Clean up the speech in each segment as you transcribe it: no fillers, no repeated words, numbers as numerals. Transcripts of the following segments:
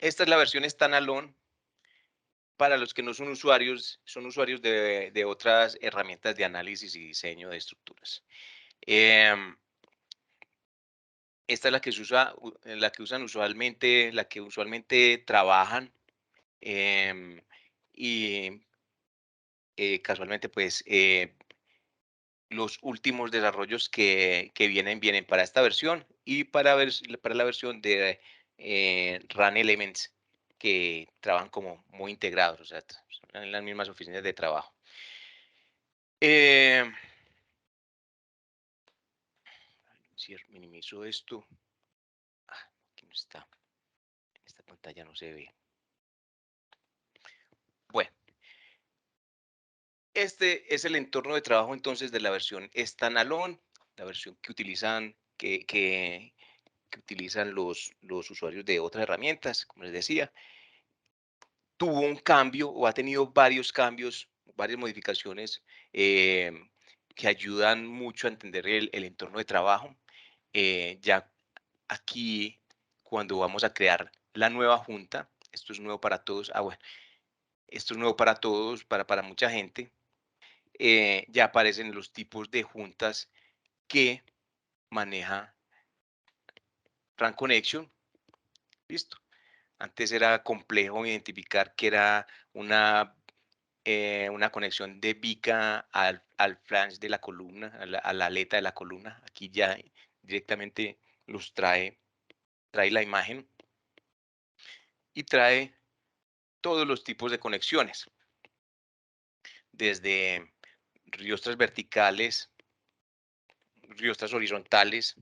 esta es la versión standalone para los que no son usuarios de otras herramientas de análisis y diseño de estructuras. Em, Esta es la que se usa, la que usan usualmente, la que usualmente trabajan, em, y casualmente, pues, los últimos desarrollos que vienen para esta versión y para la versión de Run Elements, que trabajan como muy integrados, o sea, son en las mismas oficinas de trabajo. Eh, Minimizo esto. Aquí no está. En esta pantalla no se ve. Bueno, este es el entorno de trabajo entonces de la versión standalone, la versión que utilizan, que utilizan los usuarios de otras herramientas, como les decía. Tuvo un cambio o ha tenido varios cambios, varias modificaciones, que ayudan mucho a entender el entorno de trabajo. Ya aquí, cuando vamos a crear la nueva junta, esto es nuevo para todos. Bueno, esto es nuevo para todos, para mucha gente. Ya aparecen los tipos de juntas que maneja Run Connection. Listo. Antes era complejo identificar que era una conexión de viga al flange de la columna, a la aleta de la columna. Aquí ya directamente los trae la imagen y trae todos los tipos de conexiones, desde riostras verticales, riostras horizontales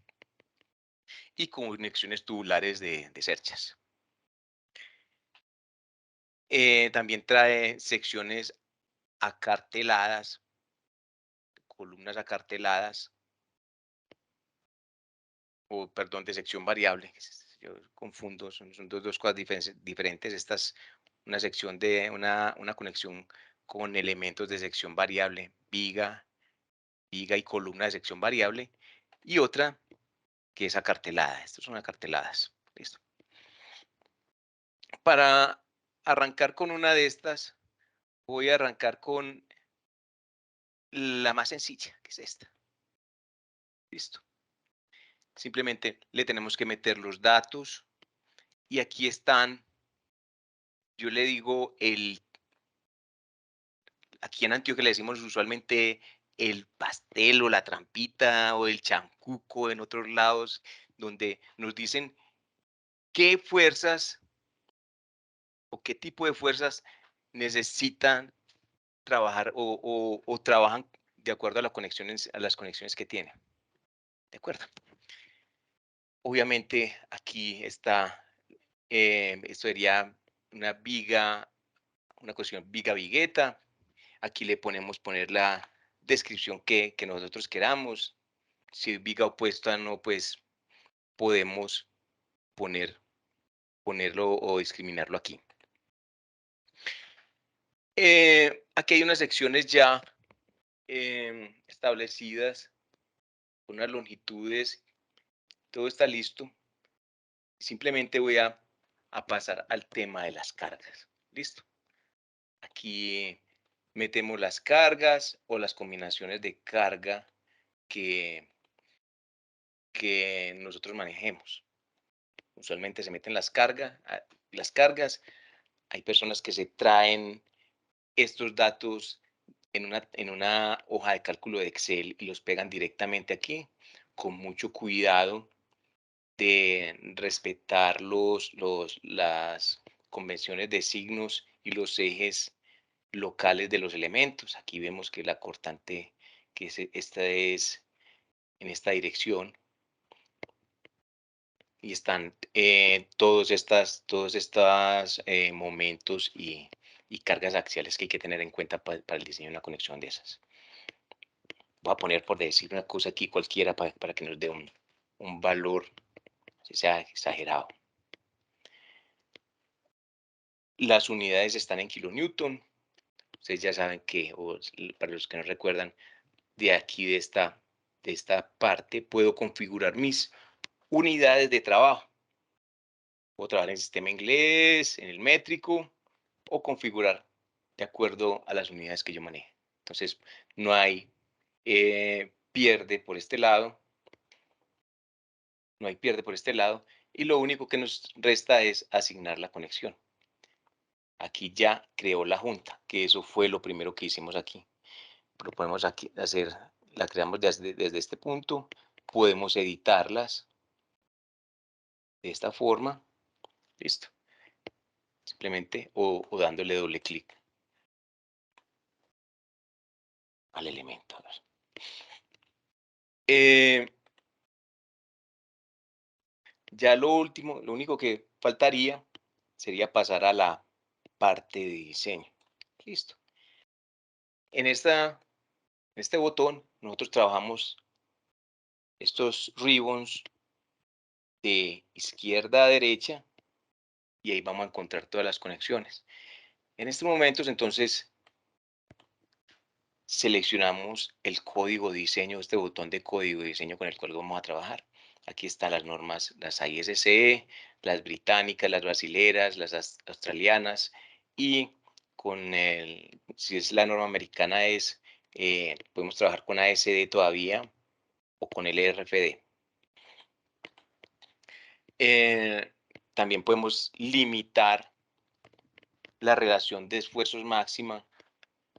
y conexiones tubulares de cerchas. También trae secciones acarteladas, columnas acarteladas, o perdón, de sección variable. Yo confundo, son dos cosas diferentes. Esta es una sección de una conexión con elementos de sección variable, viga y columna de sección variable, y otra que es acartelada. Estas son acarteladas. Listo. Para arrancar con una de estas, voy a arrancar con la más sencilla, que es esta. Listo. Simplemente le tenemos que meter los datos y aquí están, yo le digo aquí en Antioquia le decimos usualmente el pastel o la trampita o el chancuco en otros lados, donde nos dicen qué fuerzas o qué tipo de fuerzas necesitan trabajar o trabajan de acuerdo a las conexiones que tienen. ¿De acuerdo? Obviamente aquí está, esto sería una viga, una cuestión viga-vigueta. Aquí le ponemos poner la descripción que nosotros queramos. Si es viga opuesta, no, pues podemos ponerlo o discriminarlo aquí. Aquí hay unas secciones ya establecidas, unas longitudes, todo está listo. Simplemente voy a pasar al tema de las cargas. Listo. Aquí metemos las cargas o las combinaciones de carga que nosotros manejemos. Usualmente se meten las cargas. Hay personas que se traen estos datos en una hoja de cálculo de Excel y los pegan directamente aquí, con mucho cuidado de respetar las convenciones de signos y los ejes locales de los elementos. Aquí vemos que la cortante, esta es en esta dirección, y están todos estos momentos y cargas axiales que hay que tener en cuenta para el diseño de una conexión de esas. Voy a poner, por decir una cosa aquí cualquiera, para que nos dé un valor, si sea exagerado. Las unidades están en kilonewton. Ustedes ya saben que, o para los que no recuerdan, de aquí de esta parte puedo configurar mis unidades de trabajo. Puedo trabajar en sistema inglés, en el métrico o configurar de acuerdo a las unidades que yo maneje. Entonces, no hay pierde por este lado, no hay pierde por este lado, y lo único que nos resta es asignar la conexión. Aquí ya creó la junta, que eso fue lo primero que hicimos aquí. Pero podemos aquí hacer, la creamos desde este punto, podemos editarlas de esta forma, listo, simplemente o dándole doble clic al elemento. A ver. Ya lo último, lo único que faltaría sería pasar a la parte de diseño. Listo. En este botón nosotros trabajamos estos ribbons de izquierda a derecha y ahí vamos a encontrar todas las conexiones. En estos momentos entonces seleccionamos el código de diseño, este botón de código de diseño con el cual vamos a trabajar. Aquí están las normas, las ISCE, las británicas, las brasileras, las australianas y si es la norma americana podemos trabajar con ASD todavía o con el RFD. También podemos limitar la relación de esfuerzos máxima.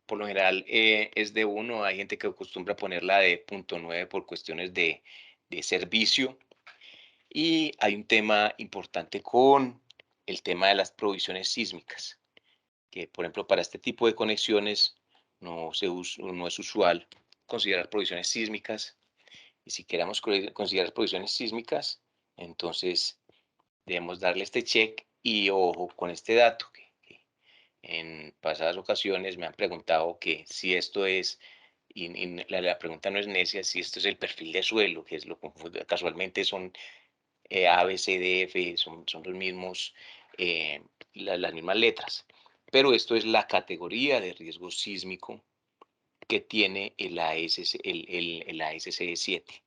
Por lo general es de 1, hay gente que acostumbra ponerla de 0.9 por cuestiones de servicio. Y hay un tema importante con el tema de las provisiones sísmicas, que por ejemplo para este tipo de conexiones no es usual considerar provisiones sísmicas. Y si queremos considerar provisiones sísmicas, entonces debemos darle este check y ojo con este dato que en pasadas ocasiones me han preguntado que si esto es, y la pregunta no es necia, si esto es el perfil de suelo, que es lo que casualmente son A, B, C, D, F, son los mismos, las mismas letras. Pero esto es la categoría de riesgo sísmico que tiene el ASCE 7.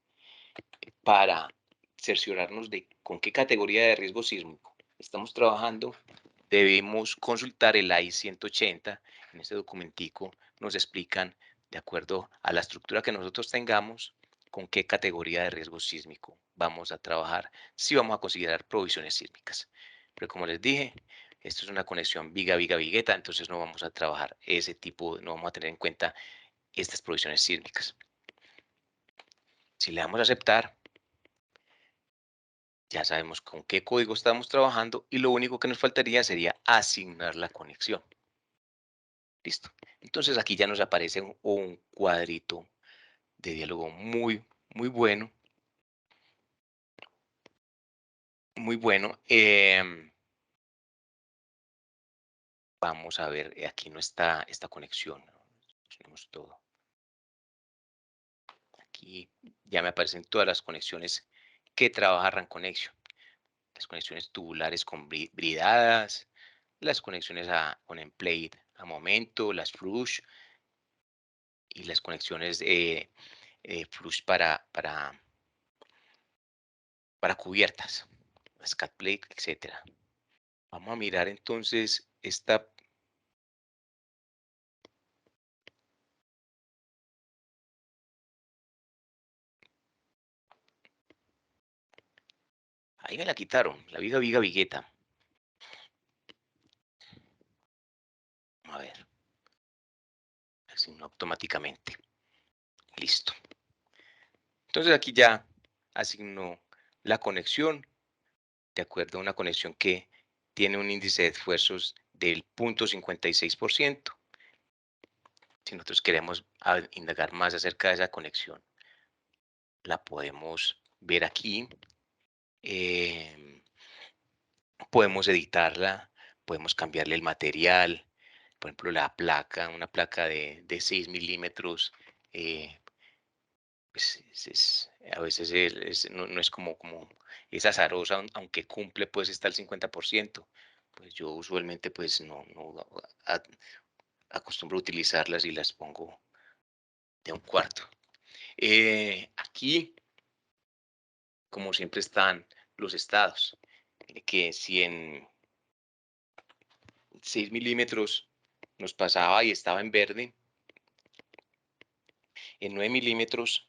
Para cerciorarnos de con qué categoría de riesgo sísmico estamos trabajando, debemos consultar el AI 180. En este documentico nos explican, de acuerdo a la estructura que nosotros tengamos, con qué categoría de riesgo sísmico vamos a trabajar, si vamos a considerar provisiones sísmicas. Pero como les dije, esto es una conexión viga-viga-vigueta, entonces no vamos a trabajar ese tipo, no vamos a tener en cuenta estas provisiones sísmicas. Si le damos a aceptar, ya sabemos con qué código estamos trabajando y lo único que nos faltaría sería asignar la conexión. Listo. Entonces aquí ya nos aparece un cuadrito de diálogo muy bueno. Muy bueno. Vamos a ver, aquí no está esta conexión. Tenemos todo. Aquí ya me aparecen todas las conexiones que trabaja Run Connection. Las conexiones tubulares con bridadas, las conexiones con emplate a momento, las flush y las conexiones flush para cubiertas, scat plate, etcétera. Vamos a mirar entonces esta. Ahí me la quitaron, la vigueta. A ver, asignó automáticamente. Listo. Entonces aquí ya asignó la conexión de acuerdo a una conexión que tiene un índice de esfuerzos del 0.56%. Si nosotros queremos indagar más acerca de esa conexión, la podemos ver aquí. Podemos editarla, podemos cambiarle el material, por ejemplo, la placa, una placa de 6 milímetros, pues a veces no es como es azarosa, aunque cumple pues está al 50%. Pues yo usualmente pues no a- acostumbro a utilizarlas y las pongo de un cuarto. Aquí, como siempre, están los estados. Mire que si en 6 milímetros nos pasaba y estaba en verde, en 9 milímetros,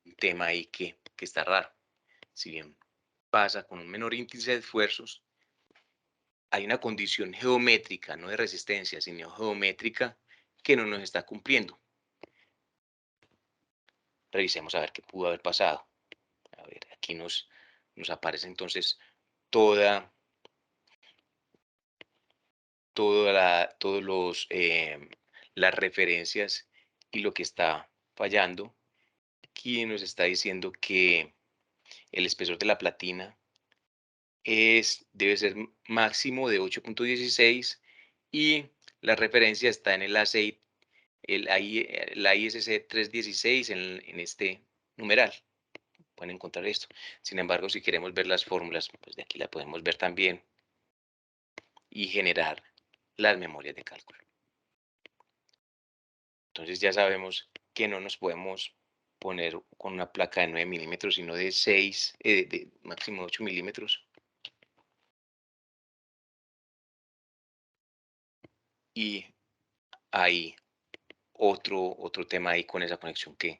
un tema ahí que está raro. Si bien pasa con un menor índice de esfuerzos, hay una condición geométrica, no de resistencia, sino geométrica, que no nos está cumpliendo. Revisemos a ver qué pudo haber pasado. A ver, aquí nos aparece entonces toda, todos las referencias y lo que está fallando. Aquí nos está diciendo que el espesor de la platina debe ser máximo de 8.16 y la referencia está en el A6, la ISC 316 en este numeral. Pueden encontrar esto. Sin embargo, si queremos ver las fórmulas, pues de aquí la podemos ver también y generar las memorias de cálculo. Entonces ya sabemos que no nos podemos poner con una placa de 9 milímetros, sino de 6, de máximo 8 milímetros. Y hay otro tema ahí con esa conexión por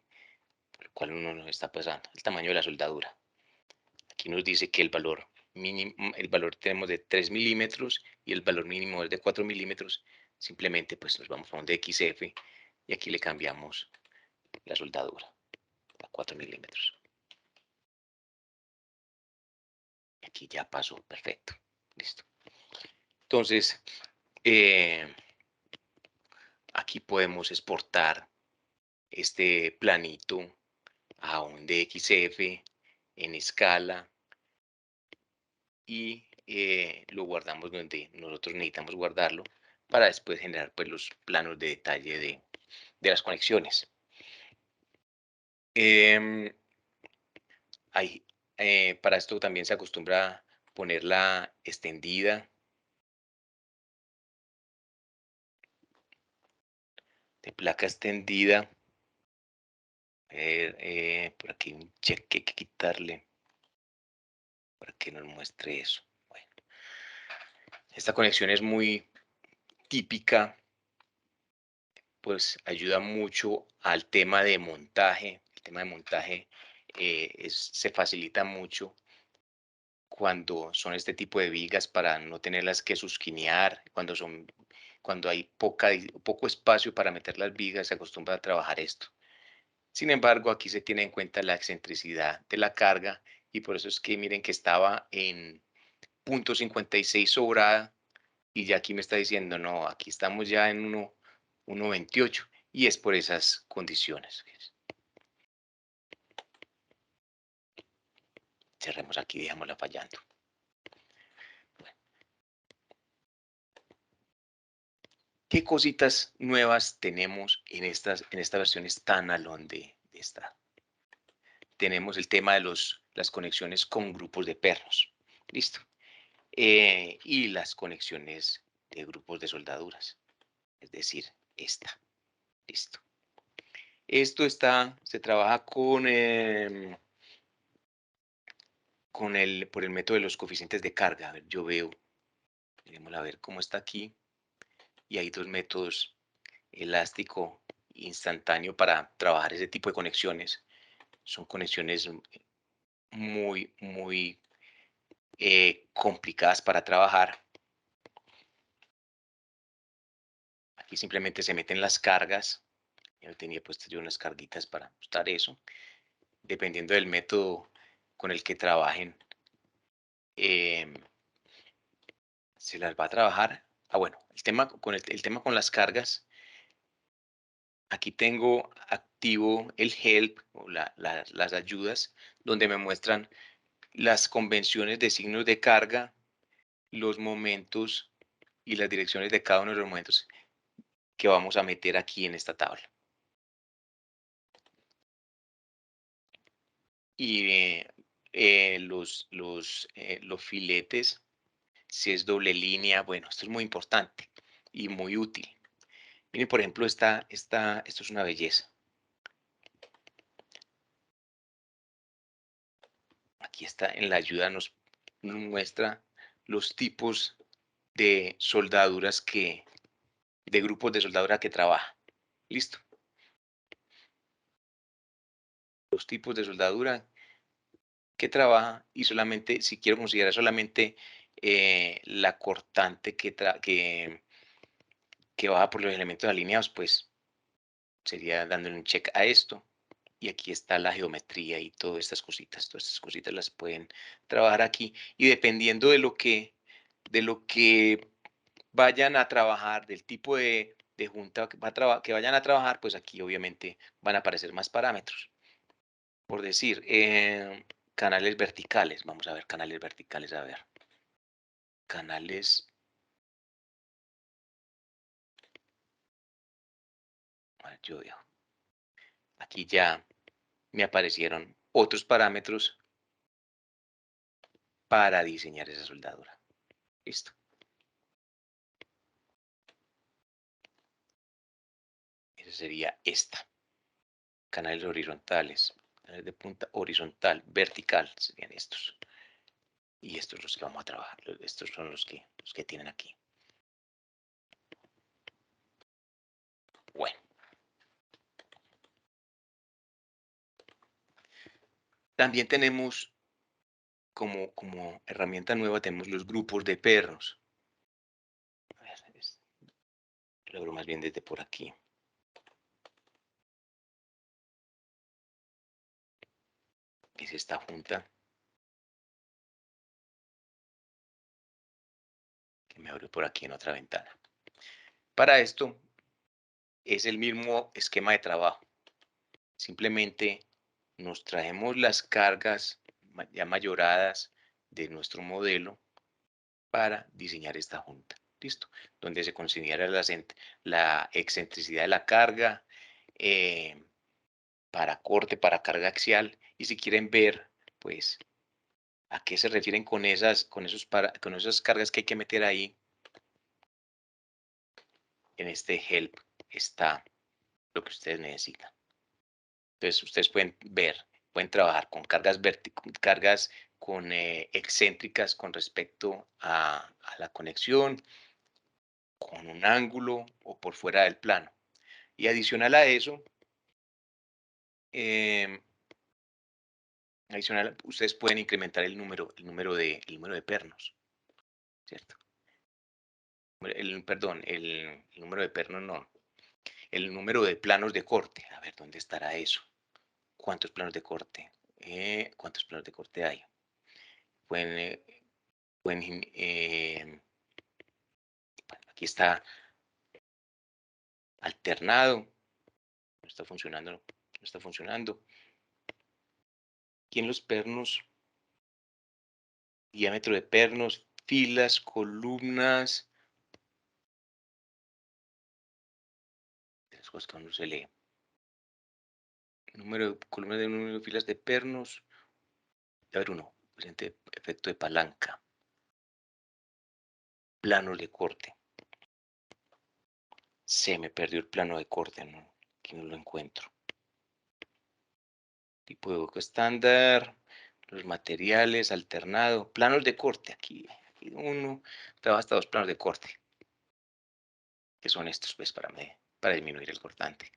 el cual uno nos está pasando, el tamaño de la soldadura. Aquí nos dice que el valor mínimo, el valor tenemos de 3 milímetros y el valor mínimo es de 4 milímetros. Simplemente pues nos vamos a un DXF y aquí le cambiamos la soldadura a 4 milímetros. Aquí ya pasó, perfecto, listo. Entonces, aquí podemos exportar este planito a un DXF en escala y lo guardamos donde nosotros necesitamos guardarlo para después generar pues, los planos de detalle de las conexiones. Para esto también se acostumbra a poner la extendida de placa extendida. Por aquí un check que hay que quitarle para que nos muestre eso. Bueno, esta conexión es muy típica, pues ayuda mucho al tema de montaje. El tema de montaje se facilita mucho cuando son este tipo de vigas para no tenerlas que susquinear, cuando hay poco espacio para meter las vigas, se acostumbra a trabajar esto. Sin embargo, aquí se tiene en cuenta la excentricidad de la carga y por eso es que miren que estaba en 0.56 sobrada y ya aquí me está diciendo, no, aquí estamos ya en 1.28 y es por esas condiciones. Cerremos aquí, dejémosla fallando. Bueno, ¿qué cositas nuevas tenemos en esta versión standalone de esta? Tenemos el tema de las conexiones con grupos de pernos. Listo. Y las conexiones de grupos de soldaduras. Es decir, esta. Listo. Esto se trabaja por el método de los coeficientes de carga. A ver, yo veo, miremos a ver cómo está aquí. Y hay dos métodos, elástico e instantáneo, para trabajar ese tipo de conexiones. Son conexiones muy complicadas para trabajar. Aquí simplemente se meten las cargas. Yo tenía puesto yo unas carguitas para ajustar eso. Dependiendo del método con el que trabajen, se las va a trabajar. Bueno, el tema con las cargas. Aquí tengo activo el help o las ayudas donde me muestran las convenciones de signos de carga, los momentos y las direcciones de cada uno de los momentos que vamos a meter aquí en esta tabla. Y los filetes, si es doble línea, bueno, esto es muy importante y muy útil. Miren, por ejemplo, esto es una belleza. aquí está en la ayuda, nos muestra los tipos de soldaduras de grupos de soldadura que trabaja. Listo. Los tipos de soldadura que trabaja y solamente, si quiero considerar solamente la cortante que baja por los elementos alineados, pues sería dándole un check a esto. Y aquí está la geometría y todas estas cositas las pueden trabajar aquí. Y dependiendo de lo que vayan a trabajar, del tipo de junta que vayan a trabajar, pues aquí obviamente van a aparecer más parámetros. Por decir, canales verticales. Vamos a ver canales verticales, a ver. Canales. Yo veo. Aquí ya me aparecieron otros parámetros para diseñar esa soldadura. Listo. Esa sería esta. Canales horizontales. Canales de punta horizontal, vertical serían estos. Y estos los que vamos a trabajar. Estos son los que tienen aquí. Bueno. También tenemos como herramienta nueva, tenemos los grupos de pernos. A ver, logro más bien desde por aquí. Es esta junta que me abrió por aquí en otra ventana. Para esto es el mismo esquema de trabajo. Simplemente nos traemos las cargas ya mayoradas de nuestro modelo para diseñar esta junta. ¿Listo? Donde se considera la excentricidad de la carga, para corte, para carga axial. Y si quieren ver, pues, a qué se refieren con esas cargas que hay que meter ahí, en este help está lo que ustedes necesitan. Entonces, ustedes pueden ver, pueden trabajar con cargas con excéntricas con respecto a la conexión, con un ángulo o por fuera del plano. Y adicional a eso, em, ustedes pueden incrementar el número de pernos, ¿cierto? Perdón, el número de pernos no, el número de planos de corte. A ver, ¿dónde estará eso? ¿Cuántos planos de corte? ¿Cuántos planos de corte hay? Pueden, aquí está alternado, no está funcionando, no está funcionando. Aquí en los pernos, diámetro de pernos, filas, columnas, las cosas que no se lee. Columnas de número de filas de pernos. A ver, uno, presente efecto de palanca. Planos de corte. Se me perdió el plano de corte, ¿no? Aquí no lo encuentro. Tipo de boca estándar, los materiales, alternado, planos de corte. Aquí uno, trabaja hasta dos planos de corte, que son estos, pues, para disminuir el cortante.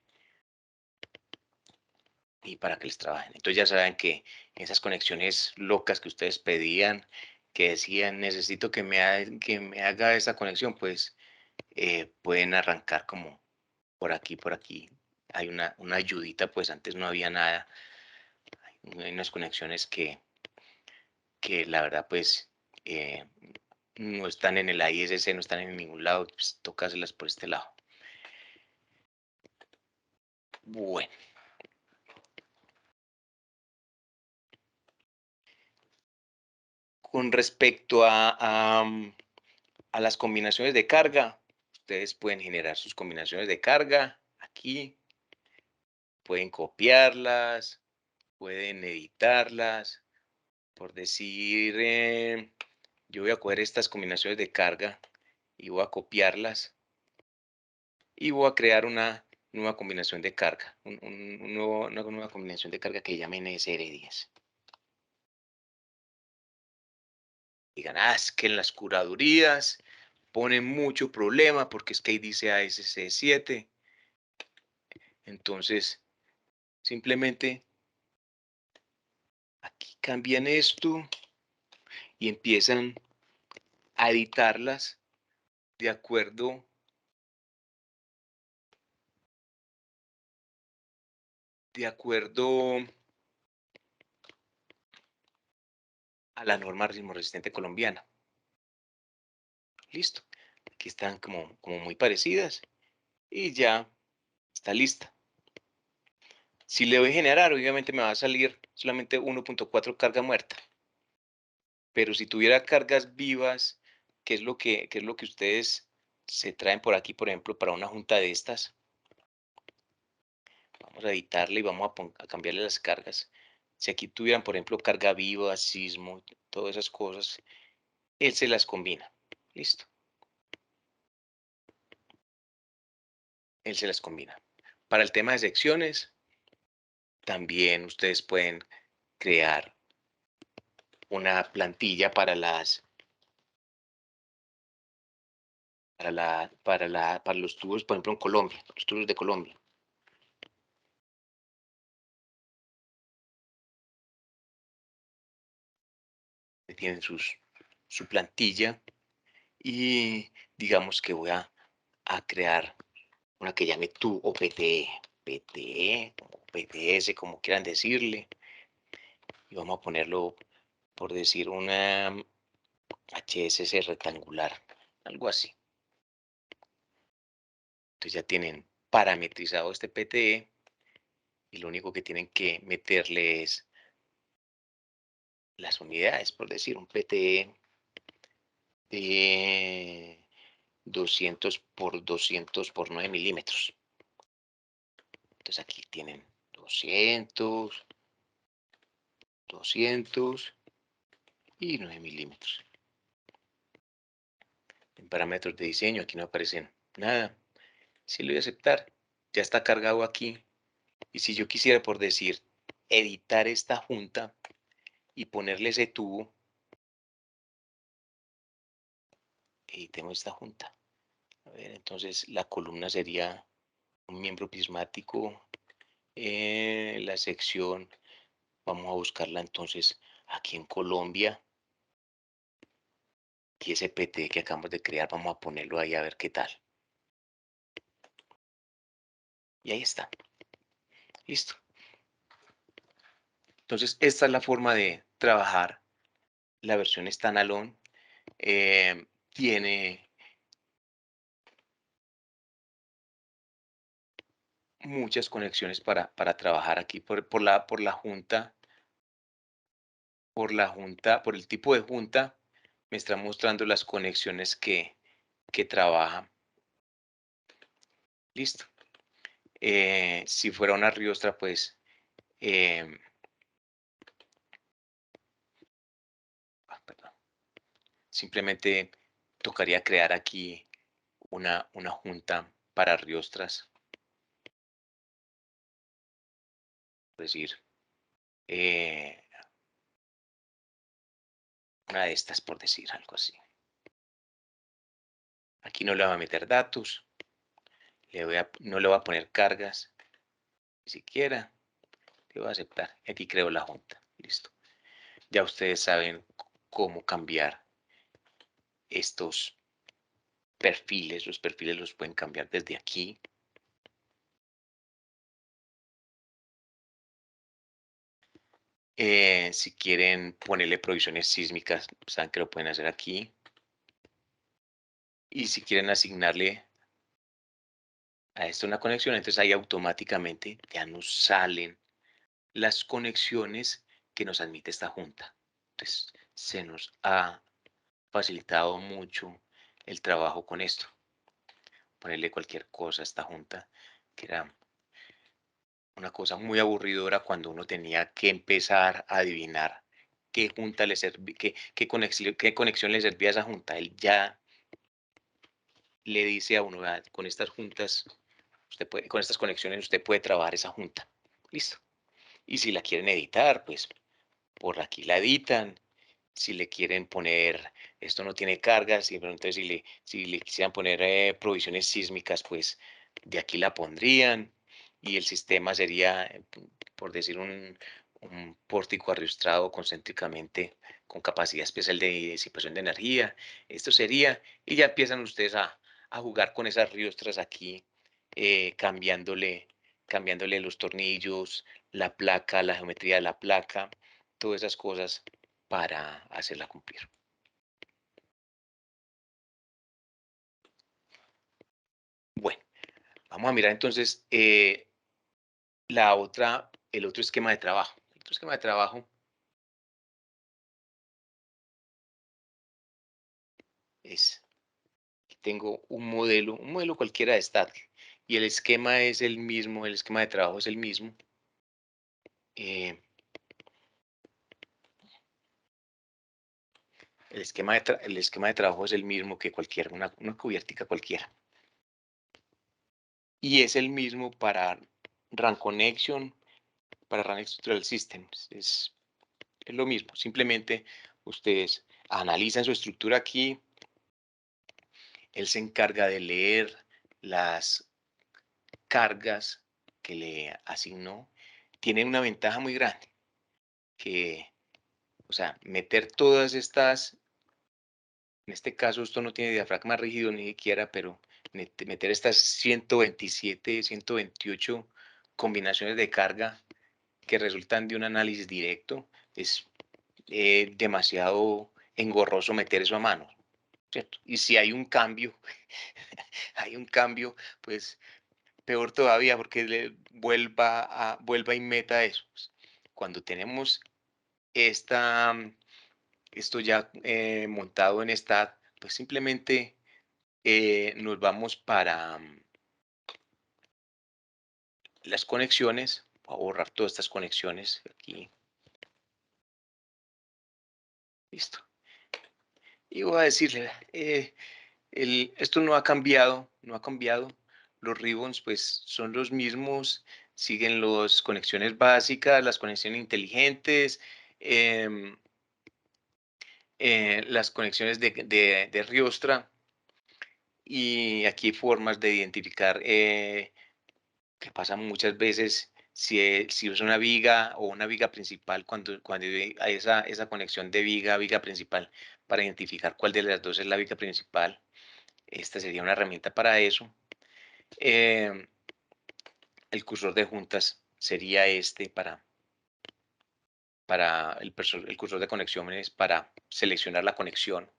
Y para que les trabajen. Entonces ya saben que esas conexiones locas que ustedes pedían, que decían, necesito que me haga esa conexión, pues pueden arrancar como por aquí. Hay una ayudita, pues antes no había nada. Hay unas conexiones que la verdad, pues, no están en el ISC, no están en ningún lado, pues tocárselas por este lado. Bueno. Con respecto a las combinaciones de carga, ustedes pueden generar sus combinaciones de carga aquí, pueden copiarlas, pueden editarlas. Por decir, yo voy a coger estas combinaciones de carga y voy a copiarlas y voy a crear una nueva combinación de carga, una nueva combinación de carga que llame NSR10. Digan, es que en las curadurías ponen mucho problema porque es que ahí dice ASC7. Entonces, simplemente aquí cambian esto y empiezan a editarlas de acuerdo a la norma resistente colombiana. Listo. Aquí están como muy parecidas y ya está lista. Si le doy generar, obviamente me va a salir solamente 1.4 carga muerta. Pero si tuviera cargas vivas, qué es lo que ustedes se traen por aquí, por ejemplo, para una junta de estas? Vamos a editarle y vamos a cambiarle las cargas. Si aquí tuvieran, por ejemplo, carga viva, sismo, todas esas cosas, él se las combina. Listo. Él se las combina. Para el tema de secciones, también ustedes pueden crear una plantilla para los tubos, por ejemplo, en Colombia, los tubos de Colombia. Tienen su plantilla y digamos que voy a crear una que llame tu o PTE, como PTS, como quieran decirle, y vamos a ponerlo, por decir, una HSC rectangular, algo así. Entonces ya tienen parametrizado este PTE y lo único que tienen que meterle es las unidades, por decir, un PTE de 200 por 200 por 9 milímetros. Entonces aquí tienen 200, 200 y 9 milímetros. En parámetros de diseño aquí no aparecen nada. Si le doy a aceptar, ya está cargado aquí. Y si yo quisiera, por decir, editar esta junta y ponerle ese tubo, editemos esta junta. A ver, entonces la columna sería un miembro prismático. La sección, vamos a buscarla entonces aquí en Colombia. Y ese PT que acabamos de crear, vamos a ponerlo ahí a ver qué tal. Y ahí está. Listo. Entonces, esta es la forma de trabajar la versión standalone. Tiene muchas conexiones para trabajar aquí por la junta, por el tipo de junta, me está mostrando las conexiones que trabaja. Listo. Si fuera una riostra, pues perdón, simplemente tocaría crear aquí una junta para riostras, es decir, eh, una de estas, por decir algo así. Aquí no le voy a meter datos, no le voy a poner cargas, ni siquiera le voy a aceptar. Aquí creo la junta, listo. Ya ustedes saben cómo cambiar estos perfiles. Los perfiles los pueden cambiar desde aquí. Si quieren ponerle provisiones sísmicas, saben que lo pueden hacer aquí. Y si quieren asignarle a esto una conexión, entonces ahí automáticamente ya nos salen las conexiones que nos admite esta junta. Entonces se nos ha facilitado mucho el trabajo con esto. Ponerle cualquier cosa a esta junta, que era una cosa muy aburridora cuando uno tenía que empezar a adivinar qué junta le servía, qué conexión le servía a esa junta. Él ya le dice a uno, con estas juntas, con estas conexiones usted puede trabajar esa junta. Listo. Y si la quieren editar, pues por aquí la editan. si le quieren poner, esto no tiene cargas, pero entonces si le quisieran poner provisiones sísmicas, pues de aquí la pondrían y el sistema sería, por decir, un pórtico arrastrado concéntricamente con capacidad especial de disipación de energía. Esto sería, y ya empiezan ustedes a jugar con esas riostras aquí, cambiándole los tornillos, la placa, la geometría de la placa, todas esas cosas para hacerla cumplir. Bueno, vamos a mirar entonces el otro esquema de trabajo. El otro esquema de trabajo es, tengo un modelo cualquiera de static, y el esquema es el mismo, el esquema de trabajo es el mismo. eh, el esquema de trabajo es el mismo que cualquiera, una cubiertica cualquiera. Y es el mismo para RAN Connection, para RAN Structural Systems. Es lo mismo, simplemente ustedes analizan su estructura aquí, él se encarga de leer las cargas que le asignó. Tiene una ventaja muy grande, que, o sea, meter todas estas, en este caso esto no tiene diafragma rígido ni siquiera, pero meter estas 127, 128 combinaciones de carga que resultan de un análisis directo, es demasiado engorroso meter eso a mano, ¿cierto? Y si hay un cambio, hay un cambio, pues peor todavía, porque vuelva y meta eso. Cuando tenemos esta, esto ya montado en esta, pues simplemente nos vamos para las conexiones, voy a borrar todas estas conexiones aquí, listo. Y voy a decirle, esto no ha cambiado, no ha cambiado. Los ribbons pues son los mismos, siguen las conexiones básicas, las conexiones inteligentes, em, las conexiones de Riostra, y aquí hay formas de identificar que pasa muchas veces si es una viga o una viga principal, cuando hay esa conexión de viga a viga principal, para identificar cuál de las dos es la viga principal. Esta sería una herramienta para eso. Em, el cursor de juntas sería este para el cursor de conexiones para seleccionar la conexión.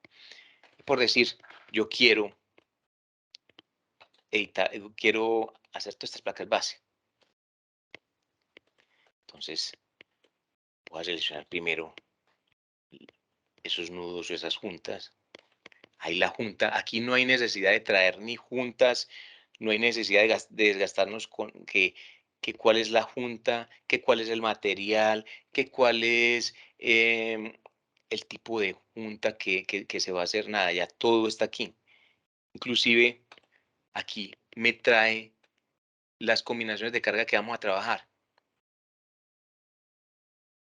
Por decir, yo quiero hacer todas estas placas base. Entonces, voy a seleccionar primero esos nudos o esas juntas. Ahí la junta, aquí no hay necesidad de traer ni juntas, no hay necesidad de desgastarnos con que cuál es la junta, que cuál es el material, que cuál es el tipo de junta que se va a hacer, nada, ya todo está aquí. Inclusive aquí me trae las combinaciones de carga que vamos a trabajar.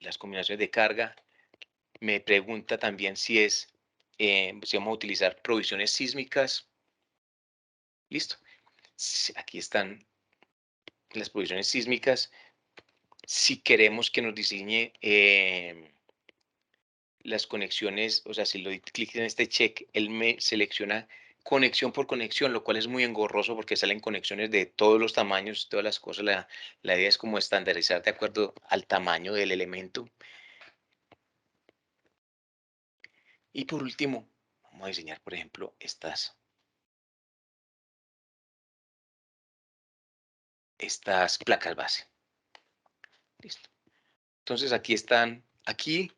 Las combinaciones de carga, me pregunta también si vamos a utilizar provisiones sísmicas. Listo. Aquí están las provisiones sísmicas. Si queremos que nos diseñe las conexiones, o sea, si lo clic en este check, él me selecciona conexión por conexión, lo cual es muy engorroso porque salen conexiones de todos los tamaños, todas las cosas. La idea es como estandarizar de acuerdo al tamaño del elemento. Y por último, vamos a diseñar, por ejemplo, estas placas base. Listo. Entonces aquí están, aquí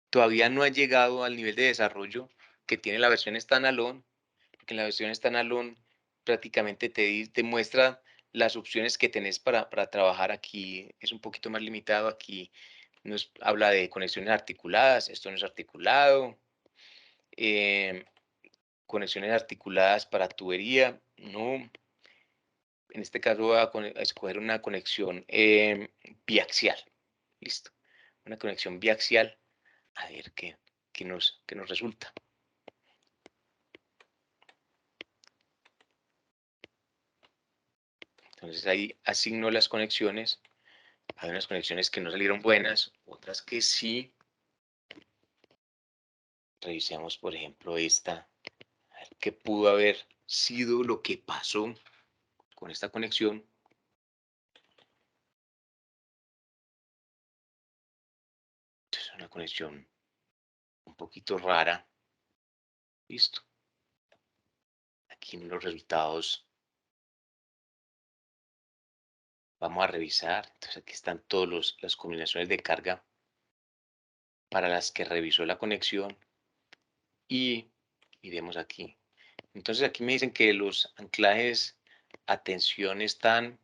todavía no ha llegado al nivel de desarrollo que tiene la versión standalone, porque en la versión standalone prácticamente te muestra las opciones que tenés para trabajar. Aquí es un poquito más limitado, aquí nos habla de conexiones articuladas, esto no es articulado, eh, conexiones articuladas para tubería, no. En este caso voy a escoger una conexión biaxial, listo, una conexión biaxial, a ver que nos resulta. Entonces ahí asigno las conexiones. Hay unas conexiones que no salieron buenas, otras que sí. Revisemos, por ejemplo, esta, a ver qué pudo haber sido lo que pasó con esta conexión. Es una conexión un poquito rara. Listo. Aquí en los resultados vamos a revisar. Entonces aquí están todas las combinaciones de carga para las que revisó la conexión y iremos aquí. Entonces aquí me dicen que los anclajes a tensión están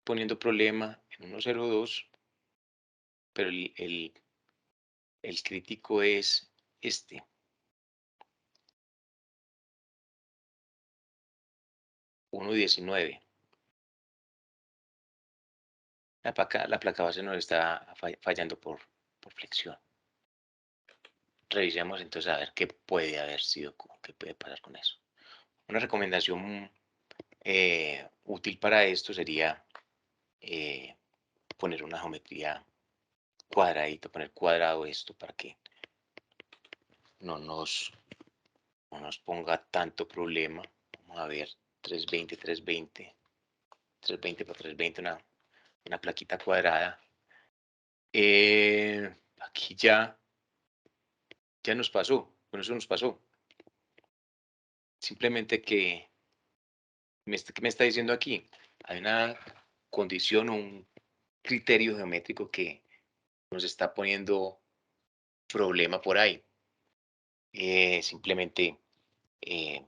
poniendo problema en 1.02, pero el crítico es este. 1.19. La placa base nos está fallando por flexión. Revisemos entonces a ver qué puede haber sido, qué puede pasar con eso. Una recomendación útil para esto sería poner una geometría cuadradita, poner cuadrado esto para que no nos ponga tanto problema. Vamos a ver, 320, 320, 320 por 320, una plaquita cuadrada. Aquí ya nos pasó, bueno, eso nos pasó. Simplemente que ¿qué me está diciendo aquí? Hay una condición o un criterio geométrico que nos está poniendo problema por ahí. Simplemente eh,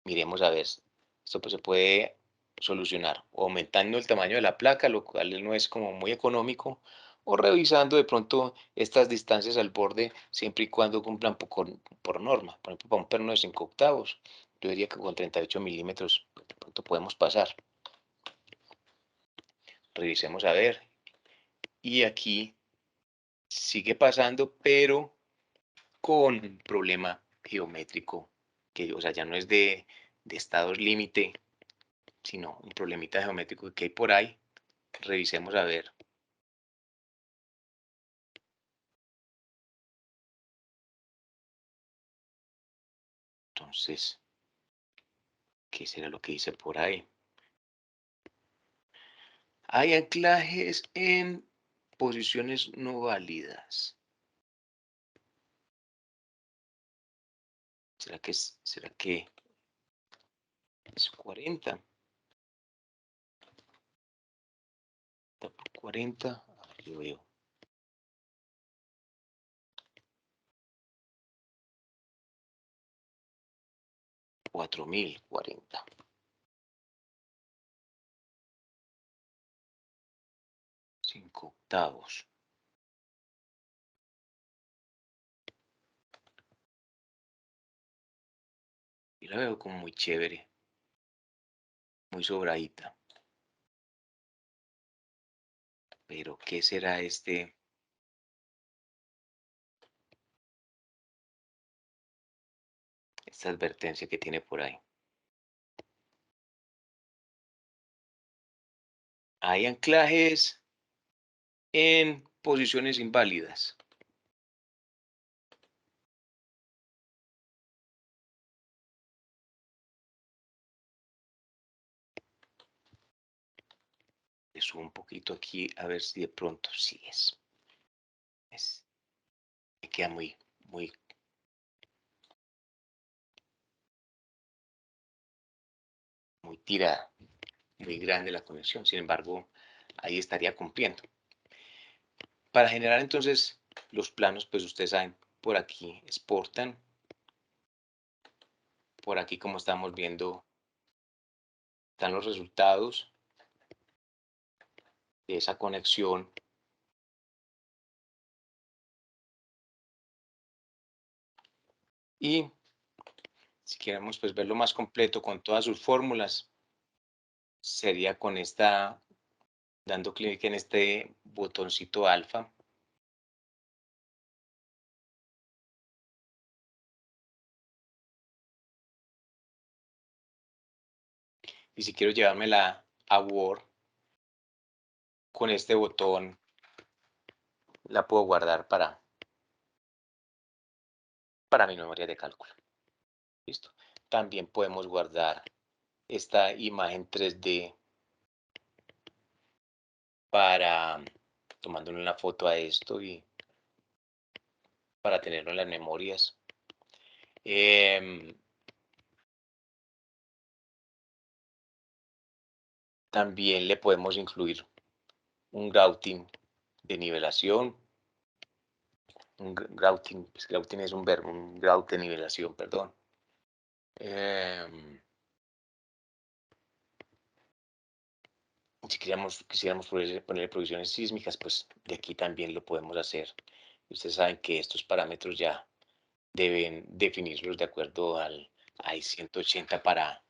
miremos a ver, esto pues se puede solucionar o aumentando el tamaño de la placa, lo cual no es como muy económico, o revisando de pronto estas distancias al borde siempre y cuando cumplan por norma. Por ejemplo, para un perno de 5 octavos, yo diría que con 38 milímetros de pronto podemos pasar. Revisemos a ver. Y aquí sigue pasando, pero con un problema geométrico, que o sea, ya no es de estados límite, sino un problemita geométrico que hay por ahí. Revisemos a ver. Entonces, ¿qué será lo que dice por ahí? Hay anclajes en posiciones no válidas. ¿Será que es 40? Está por 40. A ver, yo veo. 4040. 5 octavos. Y la veo como muy chévere, muy sobradita. Pero, ¿qué será esta advertencia que tiene por ahí? Hay anclajes en posiciones inválidas. Le subo un poquito aquí a ver si de pronto sí es. Me queda muy, muy, muy tirada, muy grande la conexión. Sin embargo, ahí estaría cumpliendo. Para generar entonces los planos, pues ustedes saben, por aquí exportan. Por aquí, como estamos viendo, están los resultados de esa conexión. Y si queremos pues verlo más completo con todas sus fórmulas, sería con esta, dando clic en este botoncito alfa. Y si quiero llevármela a Word, con este botón la puedo guardar para mi memoria de cálculo. ¿Listo? También podemos guardar esta imagen 3D para tomándole una foto a esto y para tenerlo en las memorias. También le podemos incluir un grouting de nivelación. Grouting es un verbo, un grout de nivelación, perdón. Si quisiéramos poner provisiones sísmicas, pues de aquí también lo podemos hacer. Ustedes saben que estos parámetros ya deben definirlos de acuerdo al AI 180 para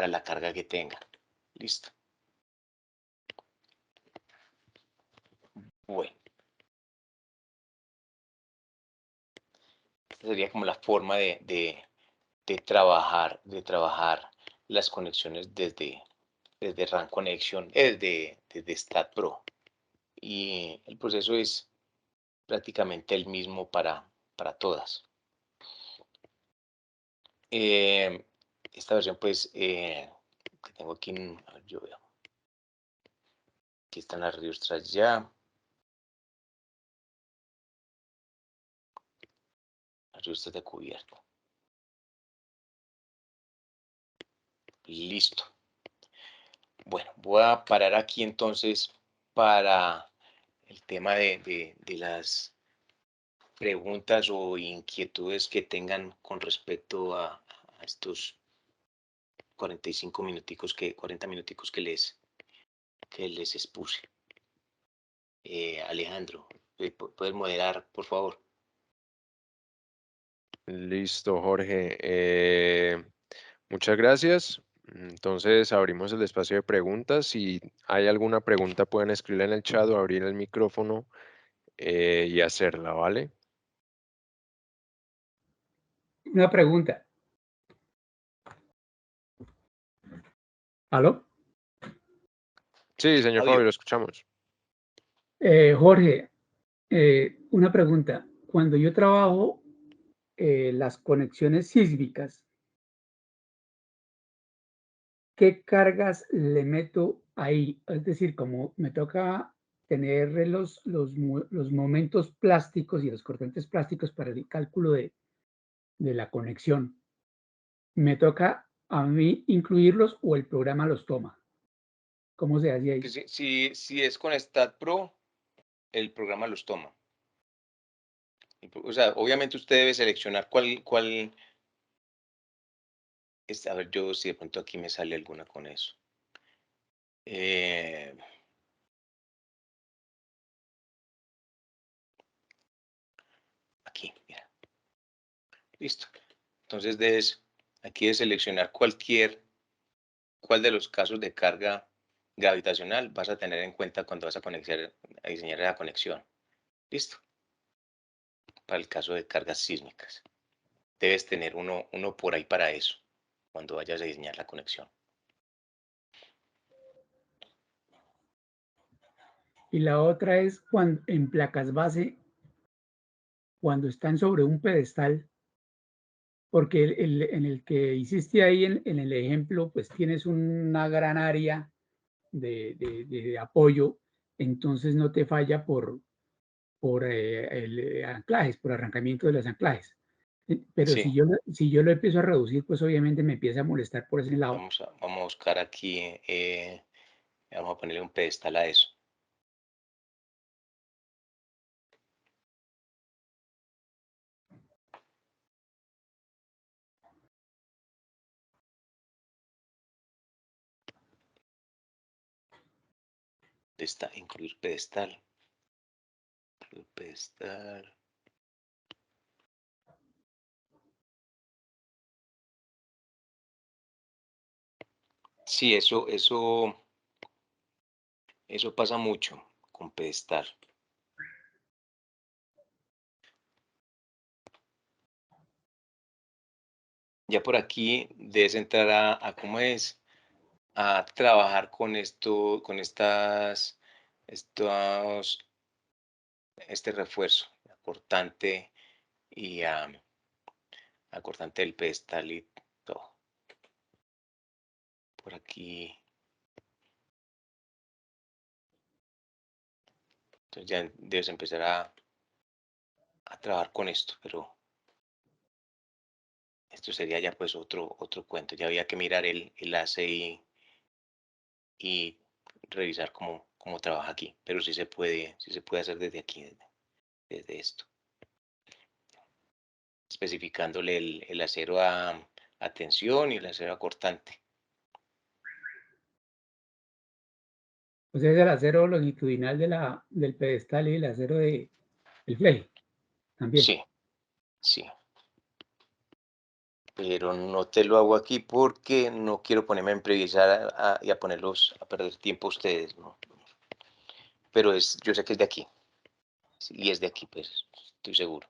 la carga que tengan. Listo. Bueno. Esta sería como la forma de trabajar las conexiones desde RAN Connection, desde StatPro. Y el proceso es prácticamente el mismo para todas. Esta versión, pues, que tengo aquí, a ver, yo veo. Aquí están las registras ya. Las registras de cubierta. Listo. Bueno, voy a parar aquí entonces para el tema de las preguntas o inquietudes que tengan con respecto a estos 40 minuticos que les expuse. Alejandro, ¿puedes moderar, por favor? Listo, Jorge. Muchas gracias. Entonces abrimos el espacio de preguntas. Si hay alguna pregunta, pueden escribirla en el chat o abrir el micrófono y hacerla, ¿vale? Una pregunta. ¿Aló? Sí, señor Fabio, Audio. lo escuchamos. Jorge, una pregunta. Cuando yo trabajo las conexiones sísmicas, ¿qué cargas le meto ahí? Es decir, como me toca tener los momentos plásticos y los cortantes plásticos para el cálculo de la conexión, ¿me toca a mí incluirlos o el programa los toma? ¿Cómo se hace ahí? Si es con StatPro, el programa los toma. O sea, obviamente usted debe seleccionar cuál es. A ver, yo si de pronto aquí me sale alguna con eso. Aquí, mira. Listo. Entonces aquí de seleccionar cuál de los casos de carga gravitacional vas a tener en cuenta cuando vas a diseñar la conexión. Listo. Para el caso de cargas sísmicas. Debes tener uno por ahí para eso, cuando vayas a diseñar la conexión. Y la otra es cuando en placas base, cuando están sobre un pedestal, porque en el que hiciste ahí en el ejemplo, pues tienes una gran área de apoyo, entonces no te falla por el anclajes, por arrancamiento de los anclajes. Pero Sí, si yo lo empiezo a reducir, pues obviamente me empieza a molestar por ese lado. vamos a buscar aquí, vamos a ponerle un pedestal a eso. Incluir pedestal. Incluir pedestal. Sí, eso pasa mucho con pedestal. ya por aquí debes entrar a ¿cómo es? A trabajar con esto, con este refuerzo cortante y acortante del pedestal y todo. Por aquí. Entonces ya debes empezar a trabajar con esto, pero esto sería ya pues otro cuento. Ya había que mirar el enlace y revisar cómo trabaja aquí. Pero sí se puede hacer desde aquí, desde esto. Especificándole el acero a tensión y el acero a cortante. O sea, es el acero longitudinal del pedestal y el acero del fleje también. Sí, sí. Pero no te lo hago aquí porque no quiero ponerme a improvisar y a ponerlos a perder tiempo a ustedes, ¿no? Pero yo sé que es de aquí. Sí, y es de aquí, pues, estoy seguro.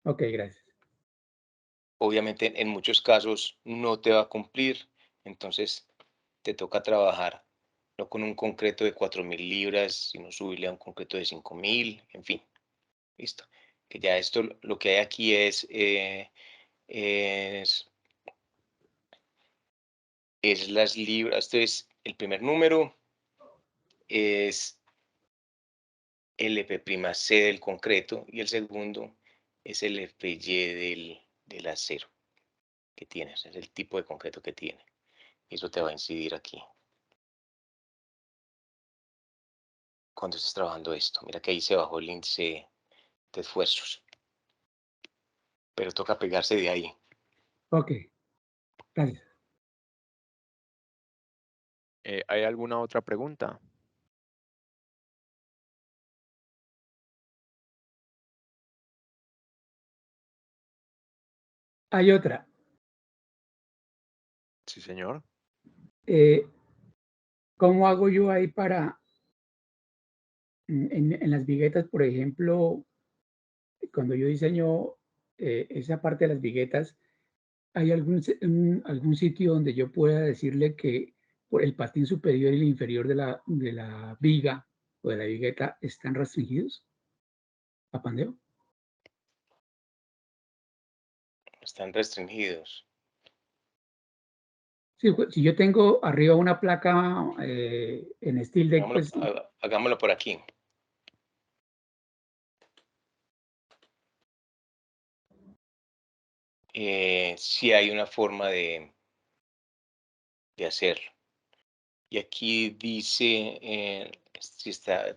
Ok, gracias. Obviamente, en muchos casos no te va a cumplir, entonces te toca trabajar no con un concreto de 4.000 libras, sino subirle a un concreto de 5.000, en fin, listo. Que ya esto, lo que hay aquí es las libras. Esto es el primer número, es el F'C del concreto y el segundo es el Fy del acero que tienes, es el tipo de concreto que tiene. Y eso te va a incidir aquí cuando estés trabajando esto. Mira que ahí se bajó el índice de esfuerzos, pero toca pegarse de ahí. Ok, gracias. ¿Hay alguna otra pregunta? Hay otra. Sí, señor. ¿Cómo hago yo ahí para, en las viguetas, por ejemplo, cuando yo diseño esa parte de las viguetas, ¿hay algún sitio donde yo pueda decirle que por el patín superior y el inferior de la viga o de la vigueta están restringidos a pandeo? Están restringidos. Sí, si yo tengo arriba una placa en steel deck, pues Hagámoslo por aquí. Sí hay una forma de hacerlo. Y aquí dice,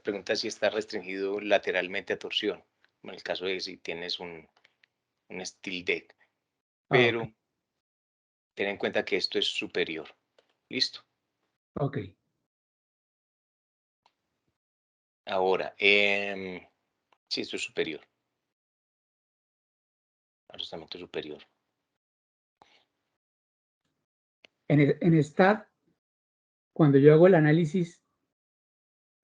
pregunta si está restringido lateralmente a torsión, en el caso de si tienes un steel deck. ok, Pero ten en cuenta que esto es superior. Listo. ok. Ahora, sí, esto es superior. Ajustamiento superior. En STAT, cuando yo hago el análisis,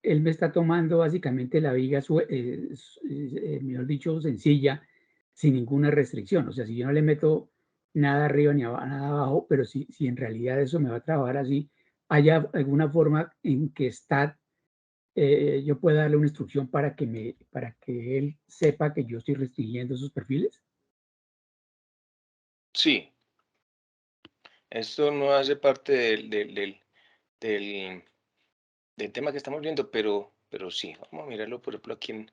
él me está tomando básicamente la viga, mejor dicho, sencilla, sin ninguna restricción. O sea, si yo no le meto nada arriba ni nada abajo, pero si en realidad eso me va a trabajar así, ¿hay alguna forma en que STAT yo pueda darle una instrucción para que él sepa que yo estoy restringiendo sus perfiles? Sí, esto no hace parte del tema que estamos viendo, pero sí, vamos a mirarlo, por ejemplo, aquí en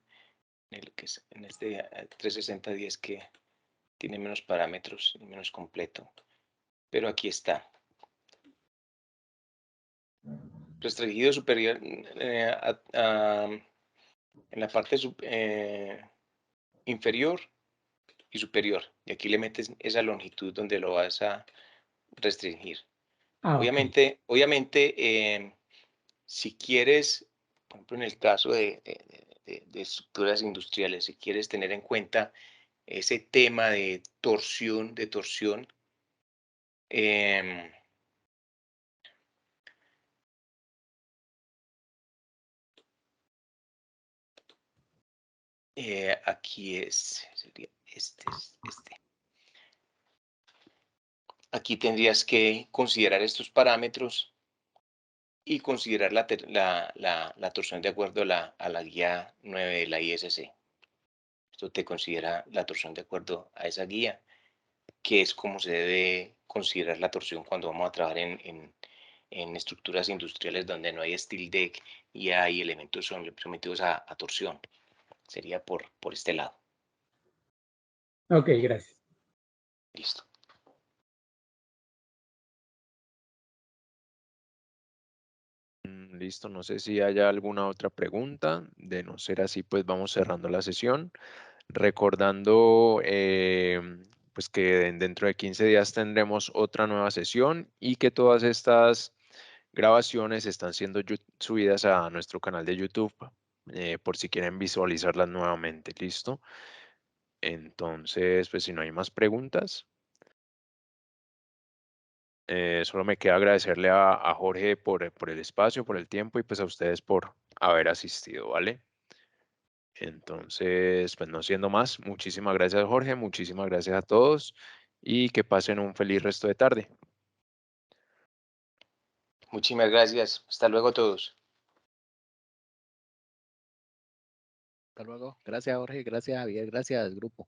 este 360-10 que tiene menos parámetros y menos completo. Pero aquí está. Restringido superior en la parte inferior y superior. Y aquí le metes esa longitud donde lo vas a restringir. Ah, ok, Obviamente, si quieres, por ejemplo, en el caso de estructuras industriales, si quieres tener en cuenta ese tema de torsión, aquí sería este. aquí tendrías que considerar estos parámetros y considerar la torsión de acuerdo a la guía 9 de la ISC. Esto te considera la torsión de acuerdo a esa guía, que es como se debe considerar la torsión cuando vamos a trabajar en estructuras industriales donde no hay steel deck y hay elementos sometidos a torsión. Sería por este lado. Ok, gracias. Listo. Listo, no sé si haya alguna otra pregunta. De no ser así, pues vamos cerrando la sesión. Recordando pues que dentro de 15 días tendremos otra nueva sesión y que todas estas grabaciones están siendo subidas a nuestro canal de YouTube por si quieren visualizarlas nuevamente. Listo. Entonces, pues si no hay más preguntas, solo me queda agradecerle a Jorge por el espacio, por el tiempo y pues a ustedes por haber asistido, ¿vale? Entonces, pues no siendo más, muchísimas gracias Jorge, muchísimas gracias a todos y que pasen un feliz resto de tarde. Muchísimas gracias. Hasta luego a todos. Hasta luego. Gracias, Jorge. Gracias, Javier. Gracias, grupo.